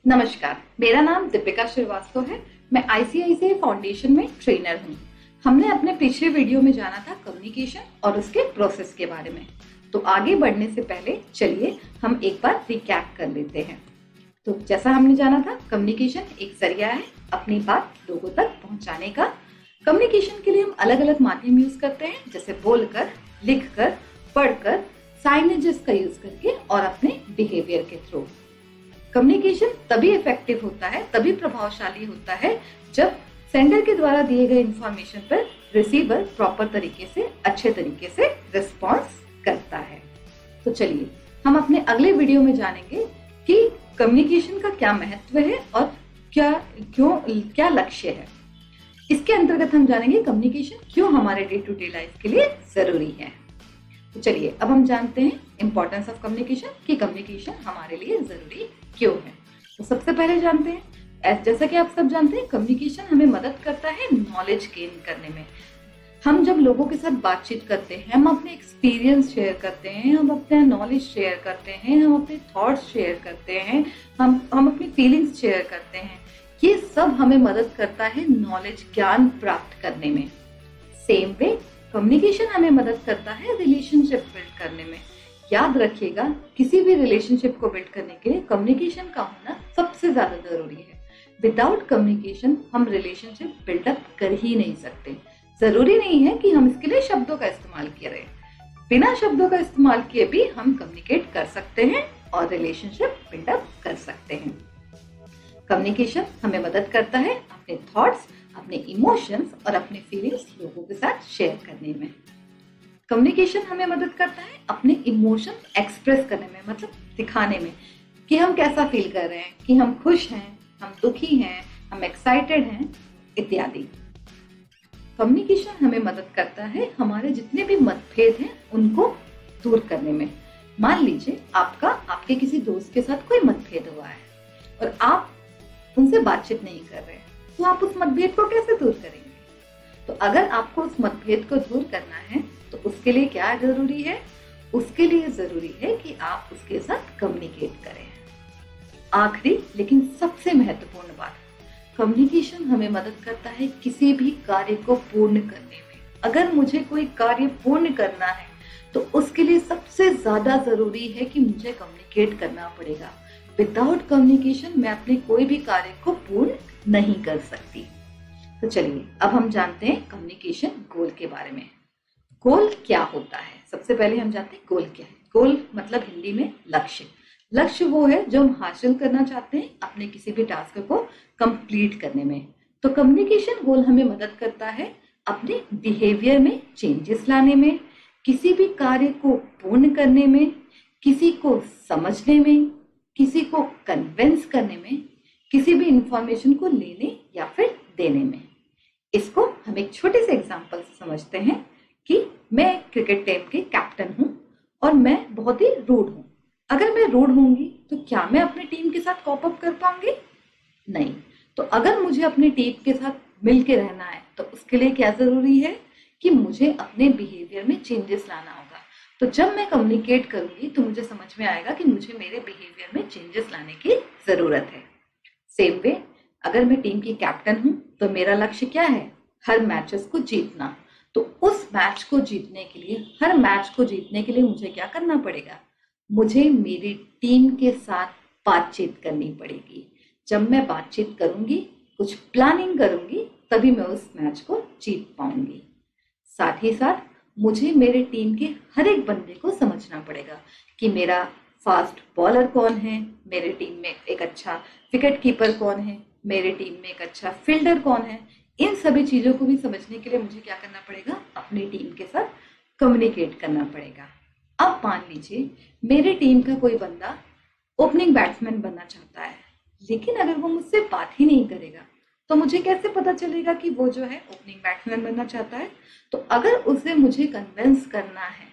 नमस्कार, मेरा नाम दीपिका श्रीवास्तव है। मैं आईसीआईसीआई फाउंडेशन में ट्रेनर हूँ। हमने अपने पिछले वीडियो में जाना था कम्युनिकेशन और उसके प्रोसेस के बारे में। तो आगे बढ़ने से पहले चलिए हम एक बार रिकैप कर लेते हैं। तो जैसा हमने जाना था, कम्युनिकेशन एक जरिया है अपनी बात लोगों तक पहुंचाने का। कम्युनिकेशन के लिए हम अलग अलग माध्यम यूज करते हैं, जैसे बोलकर, लिखकर, पढ़कर, साइनेजेस का यूज करके और अपने बिहेवियर के थ्रू। कम्युनिकेशन तभी इफेक्टिव होता है, तभी प्रभावशाली होता है जब सेंडर के द्वारा दिए गए इंफॉर्मेशन पर रिसीवर प्रॉपर तरीके से, अच्छे तरीके से रिस्पॉन्स करता है। तो चलिए हम अपने अगले वीडियो में जानेंगे कि कम्युनिकेशन का क्या महत्व है और क्या लक्ष्य है। इसके अंतर्गत हम जानेंगे कम्युनिकेशन क्यों हमारे डे टू डे लाइफ के लिए जरूरी है। तो चलिए अब हम जानते हैं इंपॉर्टेंस ऑफ कम्युनिकेशन, कि कम्युनिकेशन हमारे लिए जरूरी क्यों है। तो सबसे पहले जानते हैं, जैसा कि आप सब जानते हैं, कम्युनिकेशन हमें मदद करता है नॉलेज गेन करने में। हम जब लोगों के साथ बातचीत करते हैं, हम अपने एक्सपीरियंस शेयर करते हैं, हम अपना नॉलेज शेयर करते हैं, हम अपने थॉट्स शेयर करते हैं, हम अपनी फीलिंग्स शेयर करते हैं। ये सब हमें मदद करता है नॉलेज, ज्ञान प्राप्त करने में। सेम वे कम्युनिकेशन हमें मदद करता है रिलेशनशिप बिल्ड करने में। याद रखिएगा, किसी भी रिलेशनशिप को बिल्ड करने के लिए कम्युनिकेशन का होना सबसे ज्यादा जरूरी है। विदाउट कम्युनिकेशन हम रिलेशनशिप बिल्डअप कर ही नहीं सकते। जरूरी नहीं है कि हम इसके लिए शब्दों का इस्तेमाल करें, बिना शब्दों का इस्तेमाल किए भी हम कम्युनिकेट कर सकते हैं और रिलेशनशिप बिल्डअप कर सकते हैं। कम्युनिकेशन हमें मदद करता है अपने थॉट्स, अपने इमोशंस और अपने फीलिंग्स लोगों के साथ शेयर करने में। कम्युनिकेशन हमें मदद करता है अपने इमोशंस एक्सप्रेस करने में, मतलब दिखाने में कि हम कैसा फील कर रहे हैं, कि हम खुश हैं, हम दुखी हैं, हम एक्साइटेड हैं इत्यादि। कम्युनिकेशन हमें मदद करता है हमारे जितने भी मतभेद हैं उनको दूर करने में। मान लीजिए आपके किसी दोस्त के साथ कोई मतभेद हुआ है और आप उनसे बातचीत नहीं कर रहे हैं, तो आप उस मतभेद को कैसे दूर करेंगे? तो अगर आपको उस मतभेद को दूर करना है तो उसके लिए क्या जरूरी है? उसके लिए जरूरी है कि आप उसके साथ कम्युनिकेट करें। आखिरी लेकिन सबसे महत्वपूर्ण बात, कम्युनिकेशन हमें मदद करता है किसी भी कार्य को पूर्ण करने में। अगर मुझे कोई कार्य पूर्ण करना है तो उसके लिए सबसे ज्यादा जरूरी है कि मुझे कम्युनिकेट करना पड़ेगा। विदाउट कम्युनिकेशन मैं अपने कोई भी कार्य को पूर्ण नहीं कर सकती। तो चलिए अब हम जानते हैं कम्युनिकेशन गोल के बारे में। गोल क्या होता है? सबसे पहले हम जानते हैं गोल क्या है। गोल मतलब हिंदी में लक्ष्य। लक्ष्य वो है जो हम हासिल करना चाहते हैं अपने किसी भी टास्क को कंप्लीट करने में। तो कम्युनिकेशन गोल हमें मदद करता है अपने बिहेवियर में चेंजेस लाने में, किसी भी कार्य को पूर्ण करने में, किसी को समझने में, किसी को कन्विंस करने में, किसी भी इंफॉर्मेशन को लेने या फिर देने में। इसको हम एक छोटे से एग्जांपल से समझते हैं कि मैं क्रिकेट टीम के कैप्टन हूं और मैं बहुत ही रूड हूं। अगर मैं रूड होंगी तो क्या मैं अपनी टीम के साथ कॉप अप कर पाऊंगी? नहीं। तो अगर मुझे अपनी टीम के साथ मिलके रहना है तो उसके लिए क्या जरूरी है कि मुझे अपने बिहेवियर में चेंजेस लाना होगा। तो जब मैं कम्युनिकेट करूंगी तो मुझे समझ में आएगा कि मुझे मेरे बिहेवियर में चेंजेस लाने की जरूरत है। सेम वे अगर मैं टीम की कैप्टन हूं तो मेरा लक्ष्य क्या है? हर मैचेस को जीतना। तो उस मैच को जीतने के लिए, हर मैच को जीतने के लिए मुझे क्या करना पड़ेगा? मुझे मेरी टीम के साथ बातचीत करनी पड़ेगी। जब मैं बातचीत करूंगी, कुछ प्लानिंग करूंगी, तभी मैं उस मैच को जीत पाऊंगी। साथ ही साथ मुझे मेरे टीम के हर एक बंदे को समझना पड़ेगा कि मेरा फास्ट बॉलर कौन है, मेरे टीम में एक अच्छा विकेट कीपर कौन है, मेरे टीम में एक अच्छा फील्डर कौन है। इन सभी चीजों को भी समझने के लिए मुझे क्या करना पड़ेगा? अपनी टीम के साथ कम्युनिकेट करना पड़ेगा। अब मान लीजिए मेरे टीम का कोई बंदा ओपनिंग बैट्समैन बनना चाहता है, लेकिन अगर वो मुझसे बात ही नहीं करेगा तो मुझे कैसे पता चलेगा कि वो जो है ओपनिंग बैट्समैन बनना चाहता है? तो अगर उसे मुझे कन्विंस करना है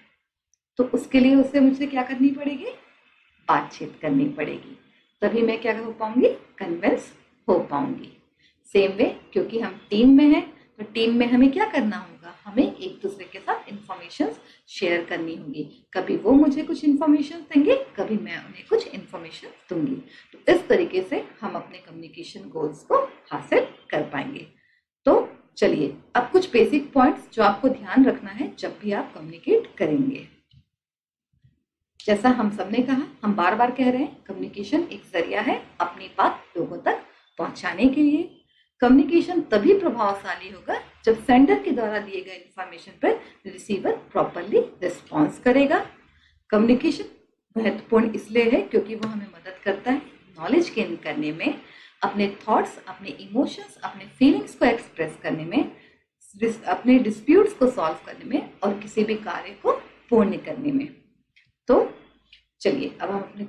तो उसके लिए उसे मुझे क्या करनी पड़ेगी? बातचीत करनी पड़ेगी। तभी मैं क्या हो पाऊंगी? कन्विंस हो पाऊंगी। सेम वे क्योंकि हम टीम में हैं तो टीम में हमें क्या करना होगा? हमें एक दूसरे के साथ इंफॉर्मेशन शेयर करनी होगी। कभी वो मुझे कुछ इन्फॉर्मेशन देंगे, कभी मैं उन्हें कुछ इन्फॉर्मेशन दूंगी। तो इस तरीके से हम अपने कम्युनिकेशन गोल्स को हासिल कर पाएंगे। तो चलिए अब कुछ बेसिक पॉइंट्स जो आपको ध्यान रखना है जब भी आप कम्युनिकेट करेंगे। जैसा हम सबने कहा, हम बार बार कह रहे हैं, कम्युनिकेशन एक जरिया है अपनी बात लोगों तक पहुंचाने के लिए। कम्युनिकेशन तभी प्रभावशाली होगा जब सेंडर के द्वारा दिए गए इंफॉर्मेशन पर रिसीवर प्रॉपरली रिस्पॉन्स करेगा। कम्युनिकेशन महत्वपूर्ण इसलिए है क्योंकि वो हमें मदद करता है नॉलेज गेन करने में, अपने थॉट्स, अपने इमोशंस, अपने फीलिंग्स को एक्सप्रेस करने में, अपने डिस्प्यूट्स को सॉल्व करने में और किसी भी कार्य को पूर्ण करने में। तो चलिए अब हम अपने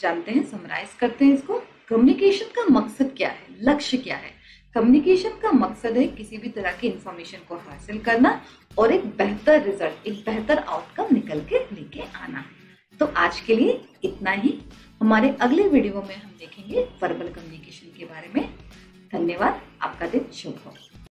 जानते हैं, समराइज करते हैं इसको। कम्युनिकेशन का मकसद क्या है, लक्ष्य क्या है? कम्युनिकेशन का मकसद है किसी भी तरह की इंफॉर्मेशन को हासिल करना और एक बेहतर रिजल्ट, एक बेहतर आउटकम निकल के लेके आना। तो आज के लिए इतना ही। हमारे अगले वीडियो में हम देखेंगे वर्बल कम्युनिकेशन के बारे में। धन्यवाद, आपका दिन शुभ हो।